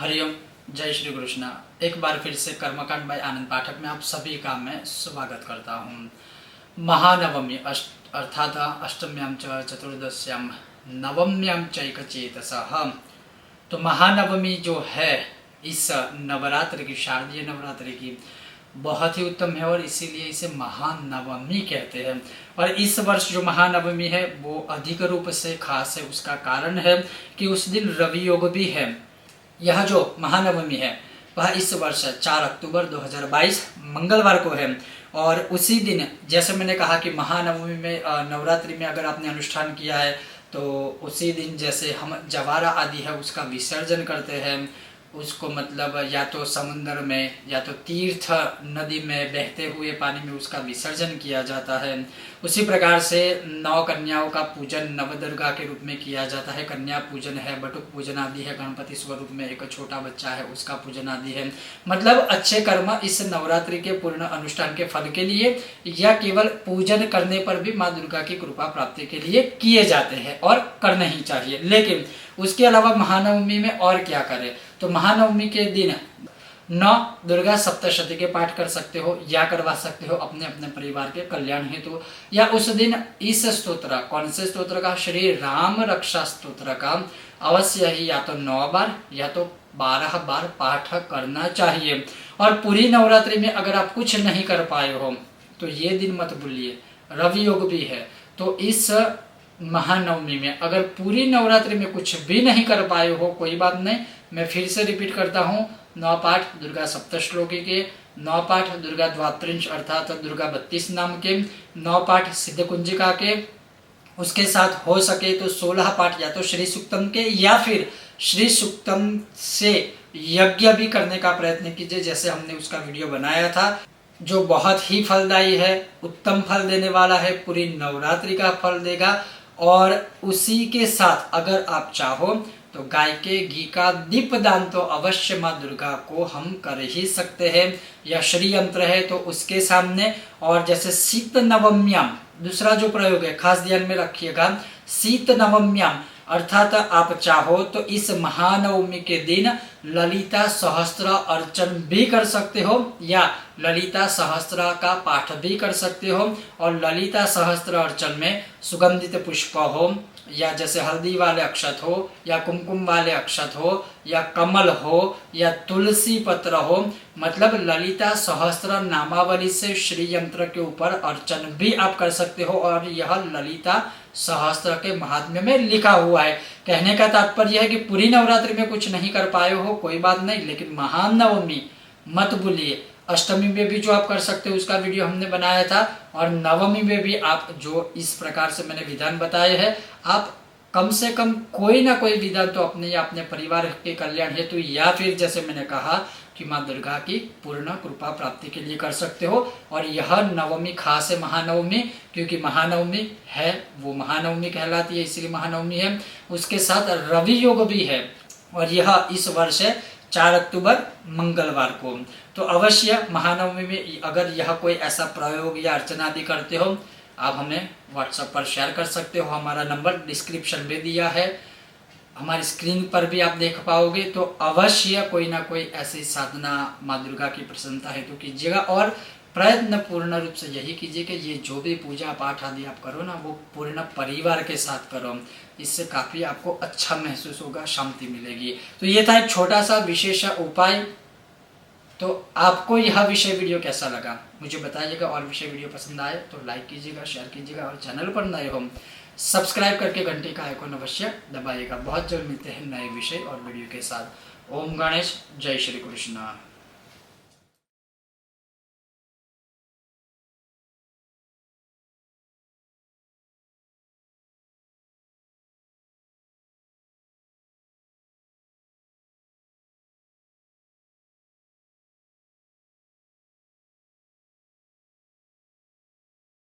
हरिओम, जय श्री कृष्ण। एक बार फिर से कर्मकांड बाय आनंद पाठक में आप सभी का मैं स्वागत करता हूँ। महानवमी अर्थात अष्टम्यां च चतुर्दश्यां नवम्यां चैकचेतसः। तो महानवमी जो है इस नवरात्र की, शारदीय नवरात्रि की बहुत ही उत्तम है और इसीलिए इसे महानवमी कहते हैं। और इस वर्ष जो महानवमी है वो अधिक रूप से खास है। उसका कारण है कि उस दिन रवि योग भी है। यह जो महानवमी है वह इस वर्ष 4 अक्टूबर 2022 मंगलवार को है। और उसी दिन, जैसे मैंने कहा कि महानवमी में नवरात्रि में अगर आपने अनुष्ठान किया है तो उसी दिन जैसे हम जवारा आदि है उसका विसर्जन करते हैं, उसको मतलब या तो समुद्र में या तो तीर्थ नदी में बहते हुए पानी में उसका विसर्जन किया जाता है। उसी प्रकार से 9 कन्याओं का पूजन नवदुर्गा के रूप में किया जाता है। कन्या पूजन है, बटुक पूजन आदि है, गणपति स्वरूप में एक छोटा बच्चा है उसका पूजन आदि है। मतलब अच्छे कर्म इस नवरात्रि के पूर्ण अनुष्ठान के फल के लिए या केवल पूजन करने पर भी माँ दुर्गा की कृपा प्राप्ति के लिए किए जाते हैं और करना ही चाहिए। लेकिन उसके अलावा महानवमी में और क्या करें, तो महानवमी के दिन 9 दुर्गा सप्तशती के पाठ कर सकते हो या करवा सकते हो अपने अपने परिवार के कल्याण हेतु। या उस दिन इस स्तोत्र, कौन से स्तोत्र का, श्री राम रक्षा स्तोत्र का अवश्य ही या तो 9 बार या तो 12 बार पाठ करना चाहिए। और पूरी नवरात्रि में अगर आप कुछ नहीं कर पाए हो तो ये दिन मत भूलिए, रवि योग भी है। तो इस महानवमी में अगर पूरी नवरात्रि में कुछ भी नहीं कर पाए हो कोई बात नहीं, मैं फिर से रिपीट करता हूँ। 9 पाठ दुर्गा सप्तश्लोकी के, 9 पाठ दुर्गा द्वात्रिंश अर्थात दुर्गा 32 नाम के, 9 पाठ सिद्ध कुंजिका के, उसके साथ हो सके तो 16 पाठ या तो श्री सूक्तम के या फिर श्री सूक्तम से यज्ञ भी करने का प्रयत्न कीजिए, जैसे हमने उसका वीडियो बनाया था जो बहुत ही फलदायी है, उत्तम फल देने वाला है, पूरी नवरात्रि का फल देगा। और उसी के साथ अगर आप चाहो तो गाय के घी का दीपदान तो अवश्य माँ दुर्गा को हम कर ही सकते हैं। या श्री यंत्र है तो उसके सामने, और जैसे शीत नवम्याम दूसरा जो प्रयोग है खास ध्यान में रखिएगा, शीत नवम्याम अर्थात आप चाहो तो इस महानवमी के दिन ललिता सहस्त्र अर्चन भी कर सकते हो या ललिता सहस्त्र का पाठ भी कर सकते हो। और ललिता सहस्त्र अर्चन में सुगंधित पुष्प हो या जैसे हल्दी वाले अक्षत हो या कुमकुम वाले अक्षत हो या कमल हो या तुलसी पत्र हो, मतलब ललिता सहस्त्र नामावली से श्री यंत्र के ऊपर अर्चन भी आप कर सकते हो। और यह ललिता सहस्त्र के महात्म्य में लिखा हुआ है। कहने का तात्पर्य है कि पूरी नवरात्रि में कुछ नहीं कर पाए हो कोई बात नहीं, लेकिन महानवमी मत भूलिए। अष्टमी में भी जो आप कर सकते हो उसका वीडियो हमने बनाया था, और नवमी में भी आप जो इस प्रकार से मैंने विधान बताए हैं, आप कम से कम कोई ना कोई विधान तो अपने या अपने परिवार के कल्याण हेतु या फिर जैसे मैंने कहा कि माँ दुर्गा की पूर्ण कृपा प्राप्ति के लिए कर सकते हो। और यह नवमी खास है महानवमी, क्योंकि महानवमी है वो महानवमी कहलाती है, इसलिए महानवमी है। उसके साथ रवि योग भी है और यह इस वर्ष है 4 अक्टूबर मंगलवार को। तो अवश्य महानवमी में अगर यह कोई ऐसा प्रयोग या अर्चना आदि करते हो आप हमें व्हाट्सएप पर शेयर कर सकते हो। हमारा नंबर डिस्क्रिप्शन में दिया है, हमारी स्क्रीन पर भी आप देख पाओगे। तो अवश्य कोई ना कोई ऐसी साधना माँ दुर्गा की प्रसन्नता हेतु कीजिएगा और प्रयत्न पूर्ण रूप से यही कीजिए कि ये जो भी पूजा पाठ आदि आप करो ना वो पूर्ण परिवार के साथ करो, इससे काफ़ी आपको अच्छा महसूस होगा, शांति मिलेगी। तो ये था एक छोटा सा विशेष उपाय। तो आपको यह विषय वीडियो कैसा लगा मुझे बताइएगा, और विषय वीडियो पसंद आए तो लाइक कीजिएगा, शेयर कीजिएगा, और चैनल पर नए हो सब्सक्राइब करके घंटे का आइकॉन अवश्य दबाइएगा। बहुत जल्द मिलते हैं नए विषय और वीडियो के साथ। ओम गणेश, जय श्री कृष्ण।